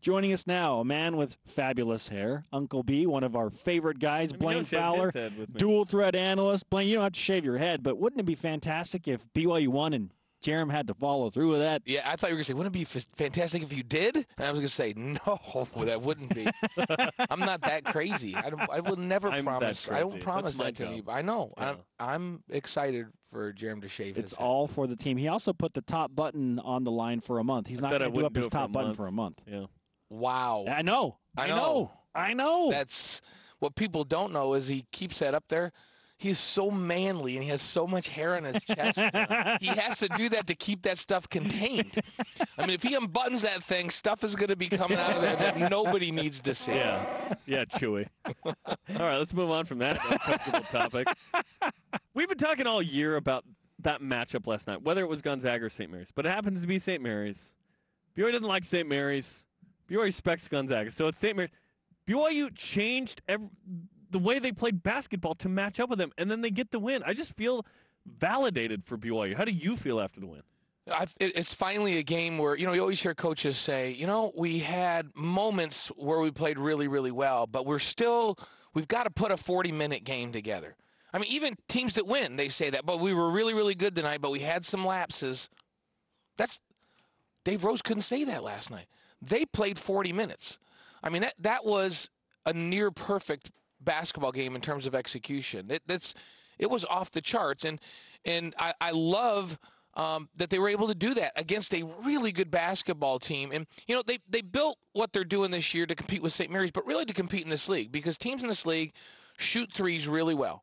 Joining us now, a man with fabulous hair, Uncle B, one of our favorite guys, Blaine Fowler, dual threat analyst. Blaine, you don't have to shave your head, but wouldn't it be fantastic if BYU won and Jerem had to follow through with that? Yeah, I thought you were going to say, wouldn't it be fantastic if you did? And I was going to say, no, that wouldn't be. I'm not that crazy. I will never promise. I don't promise that to me. I know. Yeah. I'm excited for Jerem to shave his It's head. all for the team. He also put the top button on the line for a month. He's not going to do up his top button for a month. Yeah. Wow. I know. That's what people don't know is he keeps that up there. He's so manly, and he has so much hair on his chest. He has to do that to keep that stuff contained. I mean, if he unbuttons that thing, stuff is going to be coming out of there that nobody needs to see. Yeah, Chewy. All right, let's move on from that uncomfortable topic. We've been talking all year about that matchup last night, whether it was Gonzaga or St. Mary's, but it happens to be St. Mary's. BYU doesn't like St. Mary's. BYU respects Gonzaga, so it's St. Mary's. BYU changed the way they played basketball to match up with them, and then they get the win. I just feel validated for BYU. How do you feel after the win? It's finally a game where, you always hear coaches say, we had moments where we played really, really well, but we've got to put a 40-minute game together. I mean, even teams that win, they say that, but we were really, really good tonight, but we had some lapses. Dave Rose couldn't say that last night. They played 40 minutes. I mean, that was a near perfect basketball game in terms of execution. It was off the charts, and I love that they were able to do that against a really good basketball team. And they built what they're doing this year to compete with St. Mary's, but really to compete in this league because teams in this league shoot threes really well,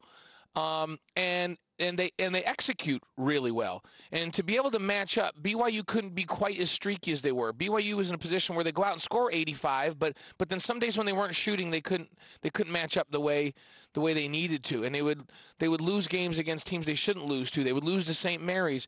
and they execute really well. And to be able to match up, BYU couldn't be quite as streaky as they were. BYU was in a position where they go out and score 85, but then some days when they weren't shooting, they couldn't match up the way they needed to, and they would lose games against teams they shouldn't lose to. They would lose to St. Mary's.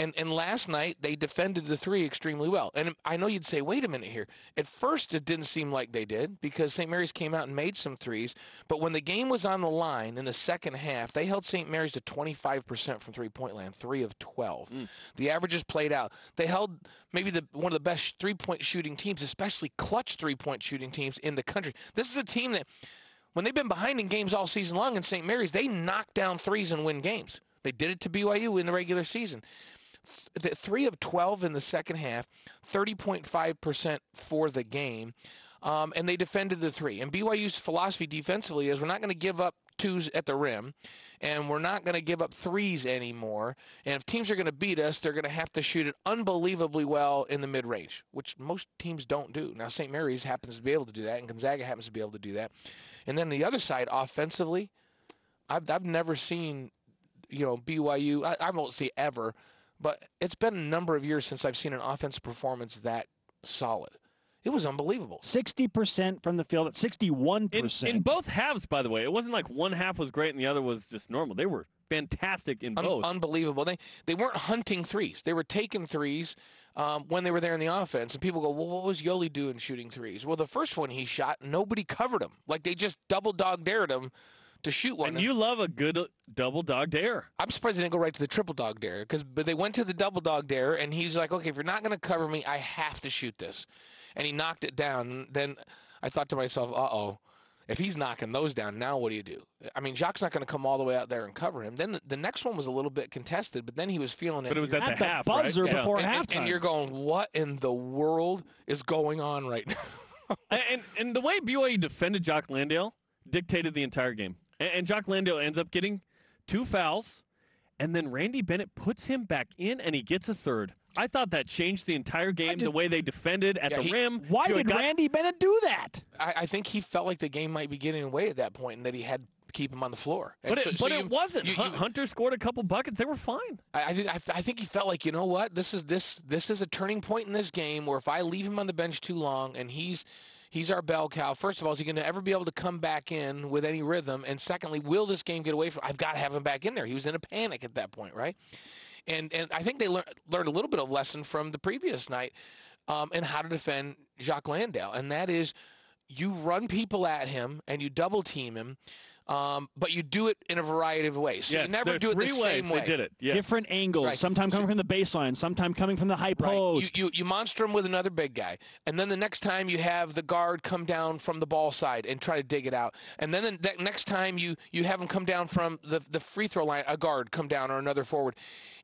And last night, they defended the three extremely well. And I know you'd say, wait a minute here. At first, it didn't seem like they did because St. Mary's came out and made some threes. But when the game was on the line in the second half, they held St. Mary's to 25% from three-point land, 3 of 12. The averages played out. They held maybe one of the best three-point shooting teams, especially clutch three-point shooting teams in the country. This is a team that, when they've been behind in games all season long in St. Mary's, they knock down threes and win games. They did it to BYU in the regular season. 3 of 12 in the second half, 30.5% for the game, and they defended the three. And BYU's philosophy defensively is we're not going to give up twos at the rim, and we're not going to give up threes anymore. And if teams are going to beat us, they're going to have to shoot it unbelievably well in the mid-range, which most teams don't do. Now, St. Mary's happens to be able to do that, and Gonzaga happens to be able to do that. And then the other side, offensively, I've never seen, BYU, I won't say ever, but it's been a number of years since I've seen an offensive performance that solid. It was unbelievable. 60% from the field at 61%. In both halves, by the way. It wasn't like one half was great and the other was just normal. They were fantastic in both. Unbelievable. They weren't hunting threes. They were taking threes when they were there in the offense. And people go, well, what was Yoli doing shooting threes? Well, the first one he shot, nobody covered him. Like they just double-dog dared him to shoot one. And you love a good double dog dare. I'm surprised they didn't go right to the triple dog dare but they went to the double dog dare, and he's like, okay, if you're not going to cover me, I have to shoot this. And he knocked it down. Then I thought to myself, uh-oh, if he's knocking those down, now what do you do? I mean, Jacques not going to come all the way out there and cover him. Then the next one was a little bit contested, but then he was feeling it. But it was at the half, buzzer right? before halftime. And you're going, what in the world is going on right now? and the way BYU defended Jock Landale dictated the entire game. And Jock Landale ends up getting 2 fouls, and then Randy Bennett puts him back in, and he gets a third. I thought that changed the entire game, the way they defended at the rim. Why did Randy Bennett do that? I think he felt like the game might be getting away at that point and that he had to keep him on the floor. But it wasn't. Hunter scored a couple buckets. They were fine. I think he felt like, you know what, this is a turning point in this game where if I leave him on the bench too long and he's our bell cow. First of all, is he going to ever be able to come back in with any rhythm? And secondly, will this game get away from him? I've got to have him back in there. He was in a panic at that point, right? And I think they learned a little bit of lesson from the previous night and how to defend Jacques Landale. And that is you run people at him and you double team him. but you do it in a variety of ways. So you never do it the same way. They did it. Yeah. Different angles. Right. Sometimes coming from the baseline. Sometimes coming from the high post. You monster them with another big guy. And then the next time you have the guard come down from the ball side and try to dig it out. And then the next time you have them come down from the free throw line, a guard come down or another forward.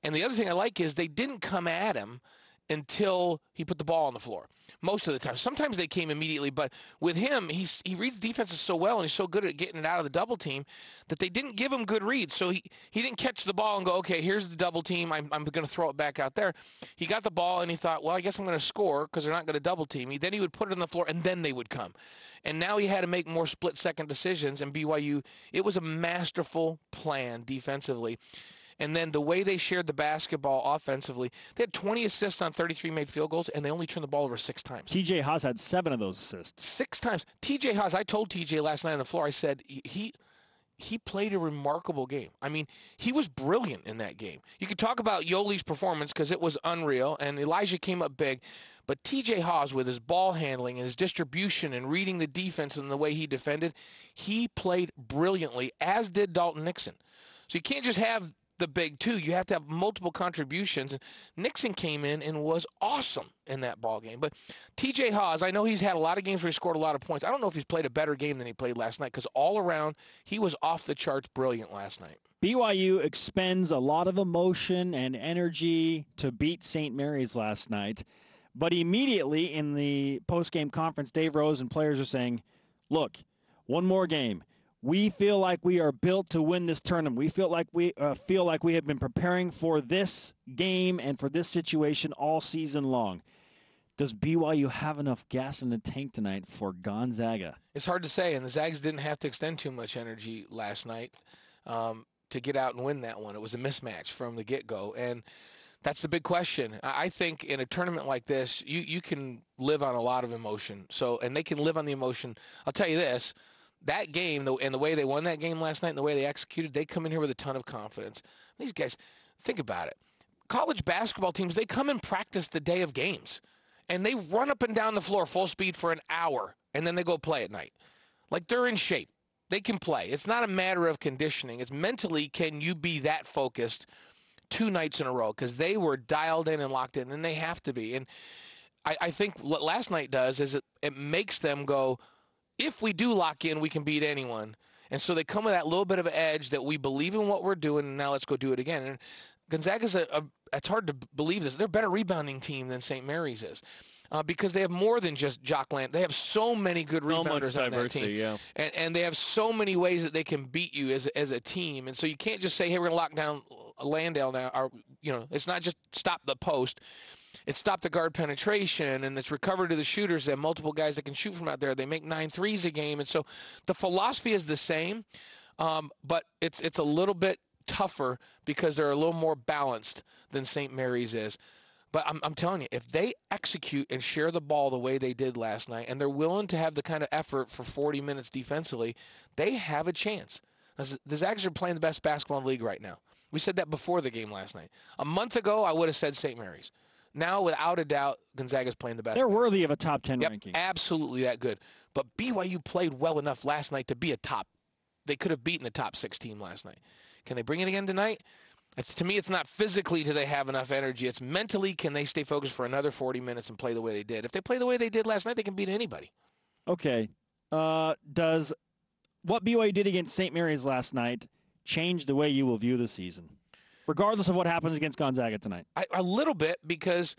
And the other thing I like is they didn't come at him until he put the ball on the floor. Most of the time. Sometimes they came immediately, but with him, he reads defenses so well and he's so good at getting it out of the double team that they didn't give him good reads. So he didn't catch the ball and go, okay, here's the double team. I'm going to throw it back out there. He got the ball and he thought, well, I guess I'm going to score because they're not going to double team me. Then he would put it on the floor and then they would come. And now he had to make more split-second decisions, and BYU, it was a masterful plan defensively. And then the way they shared the basketball offensively, they had 20 assists on 33 made field goals, and they only turned the ball over 6 times. TJ Haas had 7 of those assists. 6 times. TJ Haas, I told TJ last night on the floor, I said, he played a remarkable game. I mean, he was brilliant in that game. You could talk about Yoli's performance because it was unreal, and Elijah came up big. But TJ Haas, with his ball handling and his distribution and reading the defense and the way he defended, he played brilliantly, as did Dalton Nixon. So you can't just have the big two. You have to have multiple contributions. And Nixon came in and was awesome in that ball game. But TJ Haas, I know he's had a lot of games where he scored a lot of points. I don't know if he's played a better game than he played last night because all around he was off the charts brilliant last night. BYU expends a lot of emotion and energy to beat St. Mary's last night. But immediately in the post-game conference, Dave Rose and players are saying, look, one more game. We feel like we are built to win this tournament. We feel like we have been preparing for this game and for this situation all season long. Does BYU have enough gas in the tank tonight for Gonzaga? It's hard to say, and the Zags didn't have to extend too much energy last night to get out and win that one. It was a mismatch from the get-go, and that's the big question. I think in a tournament like this, you can live on a lot of emotion. And they can live on the emotion. I'll tell you this. That game, and the way they won that game last night and the way they executed, they come in here with a ton of confidence. These guys, think about it. College basketball teams, they come and practice the day of games. And they run up and down the floor full speed for an hour, and then they go play at night. Like, they're in shape. They can play. It's not a matter of conditioning. It's mentally, can you be that focused 2 nights in a row? Because they were dialed in and locked in, and they have to be. And I think what last night does is it makes them go, if we do lock in, we can beat anyone. And so they come with that little bit of an edge that we believe in what we're doing, and now let's go do it again. And Gonzaga's it's hard to believe this. They're a better rebounding team than St. Mary's is because they have more than just Jock Land. They have so many good rebounders on that team. Yeah. And they have so many ways that they can beat you as a team. And so you can't just say, hey, we're going to lock down Landale now. Or, it's not just stop the post. It's stop the guard penetration, and it's recover to the shooters. They have multiple guys that can shoot from out there. They make 9 threes a game. And so the philosophy is the same, but it's a little bit tougher because they're a little more balanced than St. Mary's is. But I'm telling you, if they execute and share the ball the way they did last night, and they're willing to have the kind of effort for 40 minutes defensively, they have a chance. The Zags are playing the best basketball in the league right now. We said that before the game last night. A month ago, I would have said St. Mary's. Now, without a doubt, Gonzaga's playing the best. They're worthy of a top 10 ranking. Absolutely that good. But BYU played well enough last night to be a top. They could have beaten a top 6 team last night. Can they bring it again tonight? To me, it's not physically do they have enough energy. It's mentally, can they stay focused for another 40 minutes and play the way they did? If they play the way they did last night, they can beat anybody. Okay. Does what BYU did against St. Mary's last night change the way you will view the season, regardless of what happens against Gonzaga tonight? A little bit, because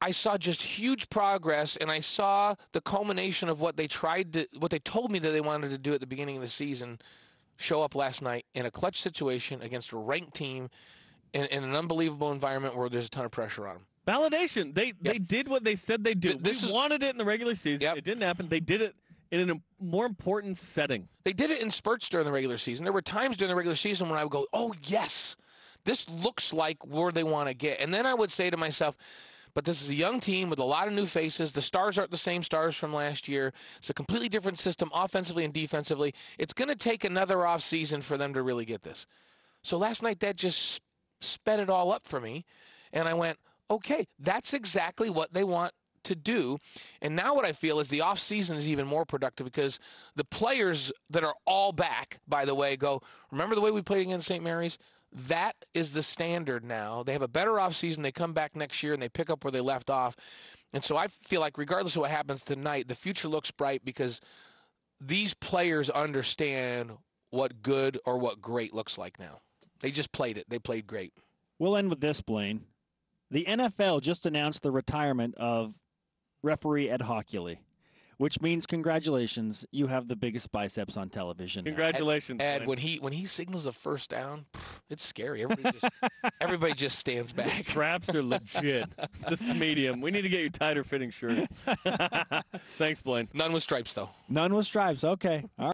I saw just huge progress, and I saw the culmination of what they told me that they wanted to do at the beginning of the season show up last night in a clutch situation against a ranked team in an unbelievable environment where there's a ton of pressure on them. Validation. They did what they said they'd do. We wanted it in the regular season. Yep. It didn't happen. They did it in a more important setting. They did it in spurts during the regular season. There were times during the regular season when I would go, oh, yes, this looks like where they want to get. And then I would say to myself, but this is a young team with a lot of new faces. The stars aren't the same stars from last year. It's a completely different system offensively and defensively. It's going to take another offseason for them to really get this. So last night, that just sped it all up for me. And I went, okay, that's exactly what they want to do. And now what I feel is the offseason is even more productive because the players that are all back, by the way, go, remember the way we played against St. Mary's? That is the standard now. They have a better offseason. They come back next year and they pick up where they left off. And so I feel like regardless of what happens tonight, the future looks bright because these players understand what good or what great looks like now. They just played it. They played great. We'll end with this, Blaine. The NFL just announced the retirement of referee Ed Hockley, which means congratulations, you have the biggest biceps on television. Congratulations, Ed. When he signals a first down, it's scary. Everybody just stands back. Traps are legit. This is medium. We need to get you tighter fitting shirts. Thanks, Blaine. None with stripes, though. None with stripes. Okay. All right.